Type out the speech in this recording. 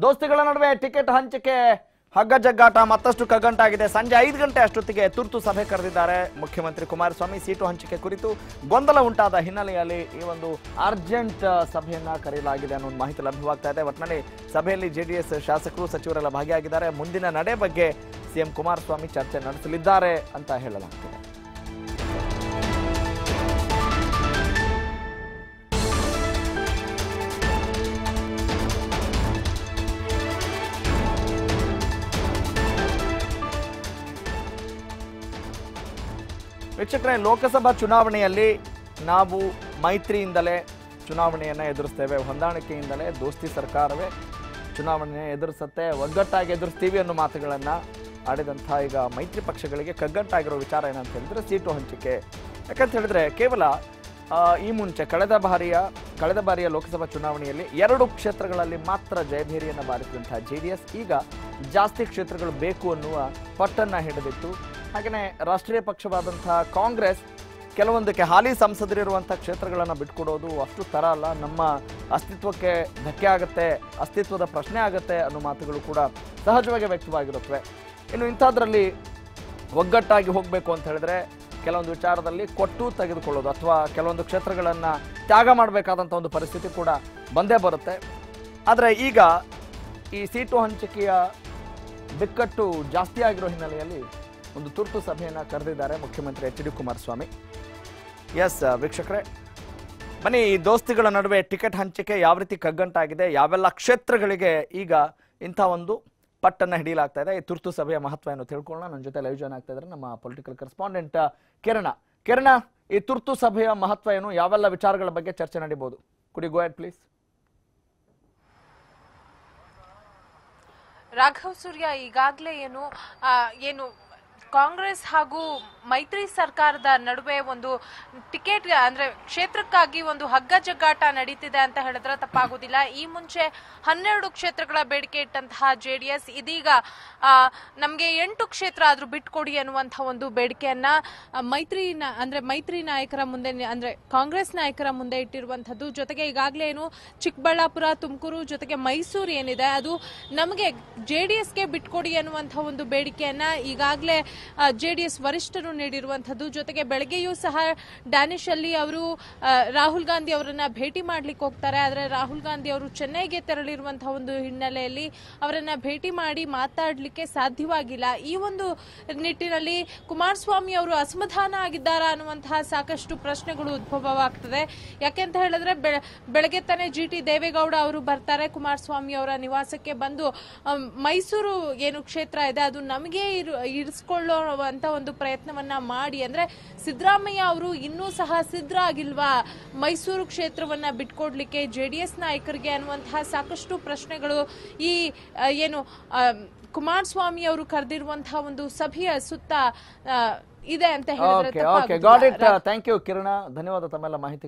ದೋಸ್ತಿಗಳ ನಡುವೆ ಟಿಕೆಟ್ ಹಂಚಿಕೆ ಹಗ್ಗ ಜಗ್ಗಾಟ ಮತ್ತಷ್ಟು ಕಗ್ಗಂಟಾಗಿದೆ. ಸಂಜೆ 5 ಗಂಟೆ ಅಷ್ಟೊತ್ತಿಗೆ ತುರ್ತು ಸಭೆ ಕರೆದಿದ್ದಾರೆ ಮುಖ್ಯಮಂತ್ರಿ ಕುಮಾರಸ್ವಾಮಿ. ಸೀಟು ಹಂಚಿಕೆ ಕುರಿತು ಗೊಂದಲ ಉಂಟಾದ ಹಿನ್ನೆಲೆಯಲ್ಲಿ ಈ ಒಂದು ಅರ್ಜೆಂಟ್ ಸಭೆಯನ್ನ ಕರೆಯಲಾಗಿದೆ ಅನ್ನೋ ಮಾಹಿತಿ ಲಭ್ಯವಾಗ್ತಾ ಇದೆ. ಒಟ್ಟಿನಲ್ಲಿ ಸಭೆಯಲ್ಲಿ ಜೆಡಿಎಸ್ ಶಾಸಕರು ಸಚಿವರೆಲ್ಲ ಭಾಗಿಯಾಗಿದ್ದಾರೆ. ಮುಂದಿನ ನಡೆ ಬಗ್ಗೆ ಸಿಎಂ ಕುಮಾರಸ್ವಾಮಿ ಚರ್ಚೆ ನಡೆಸಲಿದ್ದಾರೆ ಅಂತ ಹೇಳಲಾಗ್ತಿದೆ. ವೀಕ್ಷಕರೇ, ಲೋಕಸಭಾ ಚುನಾವಣೆಯಲ್ಲಿ ನಾವು ಮೈತ್ರಿಯಿಂದಲೇ ಚುನಾವಣೆಯನ್ನು ಎದುರಿಸ್ತೇವೆ, ಹೊಂದಾಣಿಕೆಯಿಂದಲೇ ದೋಸ್ತಿ ಸರ್ಕಾರವೇ ಚುನಾವಣೆ ಎದುರಿಸುತ್ತೆ, ಒಗ್ಗಟ್ಟಾಗಿ ಎದುರಿಸ್ತೀವಿ ಅನ್ನೋ ಮಾತುಗಳನ್ನು ಆಡಿದಂಥ ಈಗ ಮೈತ್ರಿ ಪಕ್ಷಗಳಿಗೆ ಕಗ್ಗಂಟಾಗಿರೋ ವಿಚಾರ ಏನಂತ ಹೇಳಿದ್ರೆ ಸೀಟು ಹಂಚಿಕೆ. ಯಾಕಂತ ಹೇಳಿದ್ರೆ ಕೇವಲ ಈ ಮುಂಚೆ ಕಳೆದ ಬಾರಿಯ ಲೋಕಸಭಾ ಚುನಾವಣೆಯಲ್ಲಿ 2 ಕ್ಷೇತ್ರಗಳಲ್ಲಿ ಮಾತ್ರ ಜಯಭೇರಿಯನ್ನು ಬಾರಿಸಿದಂತಹ ಜೆಡಿಎಸ್ ಈಗ ಜಾಸ್ತಿ ಕ್ಷೇತ್ರಗಳು ಬೇಕು ಅನ್ನುವ ಪಟ್ಟನ್ನು ಹಿಡಿದಿತ್ತು. ಹಾಗೆಯೇ ರಾಷ್ಟ್ರೀಯ ಪಕ್ಷವಾದಂತಹ ಕಾಂಗ್ರೆಸ್ ಕೆಲವೊಂದಕ್ಕೆ ಹಾಲಿ ಸಂಸದರಿರುವಂಥ ಕ್ಷೇತ್ರಗಳನ್ನು ಬಿಟ್ಕೊಡೋದು ಅಷ್ಟು ತರ ಅಲ್ಲ, ನಮ್ಮ ಅಸ್ತಿತ್ವಕ್ಕೆ ಧಕ್ಕೆ ಆಗುತ್ತೆ, ಅಸ್ತಿತ್ವದ ಪ್ರಶ್ನೆ ಆಗುತ್ತೆ ಅನ್ನೋ ಮಾತುಗಳು ಕೂಡ ಸಹಜವಾಗಿ ವ್ಯಕ್ತವಾಗಿರುತ್ತವೆ. ಇನ್ನು ಇಂಥದ್ರಲ್ಲಿ ಒಗ್ಗಟ್ಟಾಗಿ ಹೋಗಬೇಕು ಅಂತ ಹೇಳಿದ್ರೆ ಕೆಲವೊಂದು ವಿಚಾರದಲ್ಲಿ ಕೊಟ್ಟು ತೆಗೆದುಕೊಳ್ಳೋದು ಅಥವಾ ಕೆಲವೊಂದು ಕ್ಷೇತ್ರಗಳನ್ನು ತ್ಯಾಗ ಮಾಡಬೇಕಾದಂಥ ಒಂದು ಪರಿಸ್ಥಿತಿ ಕೂಡ ಬಂದೇ ಬರುತ್ತೆ. ಆದರೆ ಈಗ ಈ ಸೀಟು ಹಂಚಿಕೆಯ ಬಿಕ್ಕಟ್ಟು ಜಾಸ್ತಿ ಆಗಿರೋ ಹಿನ್ನೆಲೆಯಲ್ಲಿ ಒಂದು ತುರ್ತು ಸಭೆಯನ್ನು ಕರೆದಿದ್ದಾರೆ ಮುಖ್ಯಮಂತ್ರಿ ಎಚ್ ಡಿ ಕುಮಾರಸ್ವಾಮಿ. ಎಸ್ ವೀಕ್ಷಕರೇ, ಬನ್ನಿ ಈ ದೋಸ್ತಿಗಳ ನಡುವೆ ಟಿಕೆಟ್ ಹಂಚಿಕೆ ಯಾವ ರೀತಿ ಕಗ್ಗಂಟಾಗಿದೆ, ಯಾವೆಲ್ಲ ಕ್ಷೇತ್ರಗಳಿಗೆ ಈಗ ಇಂಥ ಒಂದು ಪಟ್ಟನ್ನು ಹಿಡಿಯಲಾಗ್ತಾ ಇದೆ, ಈ ತುರ್ತು ಸಭೆಯ ಮಹತ್ವ ಏನು ತಿಳ್ಕೊಳ್ಳೋಣ. ನನ್ನ ಜೊತೆ ಲೈವ್ ಜಾಯ್ನ್ ಆಗ್ತಾ ಇದ್ದಾರೆ ನಮ್ಮ ಪೊಲಿಟಿಕಲ್ ಕರೆಸ್ಪಾಂಡೆಂಟ್ ಕಿರಣ. ಈ ತುರ್ತು ಸಭೆಯ ಮಹತ್ವ ಏನು, ಯಾವೆಲ್ಲ ವಿಚಾರಗಳ ಬಗ್ಗೆ ಚರ್ಚೆ ನಡೀಬಹುದು? Could you go ahead please? Raghav Surya, ಈಗಾಗಲೇ ಏನು ಕಾಂಗ್ರೆಸ್ ಹಾಗೂ ಮೈತ್ರಿ ಸರ್ಕಾರದ ನಡುವೆ ಒಂದು ಟಿಕೆಟ್ ಅಂದ್ರೆ ಕ್ಷೇತ್ರಕ್ಕಾಗಿ ಒಂದು ಹಗ್ಗ ಜಗ್ಗಾಟ ನಡೀತಿದೆ ಅಂತ ಹೇಳಿದ್ರೆ ತಪ್ಪಾಗುದಿಲ್ಲ. ಈ ಮುಂಚೆ 12 ಕ್ಷೇತ್ರಗಳ ಬೇಡಿಕೆ ಇಟ್ಟಂತಹ ಜೆಡಿಎಸ್ ಇದೀಗ ನಮ್ಗೆ 8 ಕ್ಷೇತ್ರ ಆದ್ರೂ ಬಿಟ್ಕೊಡಿ ಅನ್ನುವಂತಹ ಒಂದು ಬೇಡಿಕೆಯನ್ನ ಮೈತ್ರಿ ನಾಯಕರ ಮುಂದೆ ಅಂದ್ರೆ ಕಾಂಗ್ರೆಸ್ ನಾಯಕರ ಮುಂದೆ ಇಟ್ಟಿರುವಂತದ್ದು. ಜೊತೆಗೆ ಈಗಾಗಲೇ ಚಿಕ್ಕಬಳ್ಳಾಪುರ, ತುಮಕೂರು ಜೊತೆಗೆ ಮೈಸೂರು ಏನಿದೆ ಅದು ನಮಗೆ ಜೆಡಿಎಸ್ಗೆ ಬಿಟ್ಕೊಡಿ ಅನ್ನುವಂತಹ ಒಂದು ಬೇಡಿಕೆಯನ್ನ ಈಗಾಗಲೇ ಜೆಡಿಎಸ್ ವರಿಷ್ಠರು ನೀಡಿರುವಂತದ್ದು. ಜೊತೆಗೆ ಬೆಳಗ್ಗೆಯೂ ಸಹ ಡ್ಯಾನಿಶ್ ಅಲ್ಲಿ ಅವರು ರಾಹುಲ್ ಗಾಂಧಿ ಅವರನ್ನ ಭೇಟಿ ಮಾಡ್ಲಿಕ್ಕೆ ಹೋಗ್ತಾರೆ. ಆದ್ರೆ ರಾಹುಲ್ ಗಾಂಧಿ ಅವರು ಚೆನ್ನೈಗೆ ತೆರಳಿರುವಂತಹ ಒಂದು ಹಿನ್ನೆಲೆಯಲ್ಲಿ ಅವರನ್ನ ಭೇಟಿ ಮಾಡಿ ಮಾತಾಡ್ಲಿಕ್ಕೆ ಸಾಧ್ಯವಾಗಿಲ್ಲ. ಈ ಒಂದು ನಿಟ್ಟಿನಲ್ಲಿ ಕುಮಾರಸ್ವಾಮಿ ಅವರು ಅಸಮಾಧಾನ ಆಗಿದ್ದಾರಾ ಅನ್ನುವಂತಹ ಸಾಕಷ್ಟು ಪ್ರಶ್ನೆಗಳು ಉದ್ಭವವಾಗ್ತದೆ. ಯಾಕೆಂತ ಹೇಳಿದ್ರೆ ಬೆಳಗ್ಗೆ ತಾನೇ GT ದೇವೇಗೌಡ ಅವರು ಬರ್ತಾರೆ ಕುಮಾರಸ್ವಾಮಿ ಅವರ ನಿವಾಸಕ್ಕೆ ಬಂದು ಮೈಸೂರು ಏನು ಕ್ಷೇತ್ರ ಇದೆ ಅದು ನಮಗೆ ಇರಿಸ್ಕೊಳ್ಳುವಂತ ಒಂದು ಪ್ರಯತ್ನವನ್ನ ಮಾಡಿ, ಅಂದ್ರೆ ಸಿದ್ದರಾಮಯ್ಯ ಅವರು ಇನ್ನೂ ಸಹ ಸಿದ್ಧ ಆಗಿಲ್ವಾ ಮೈಸೂರು ಕ್ಷೇತ್ರವನ್ನ ಬಿಟ್ಕೊಡ್ಲಿಕ್ಕೆ ಜೆಡಿಎಸ್ ನಾಯಕರಿಗೆ ಅನ್ನುವಂತಹ ಸಾಕಷ್ಟು ಪ್ರಶ್ನೆಗಳು ಈ ಏನು ಕುಮಾರಸ್ವಾಮಿ ಅವರು ಕರೆದಿರುವಂತಹ ಒಂದು ಸಭೆಯ ಸುತ್ತ ಇದೆ ಅಂತ ಹೇಳಿದ್ರೆ ಥ್ಯಾಂಕ್ ಯು ಕಿರಣ, ಧನ್ಯವಾದ ತಮ್ಮೆಲ್ಲ ಮಾಹಿತಿ.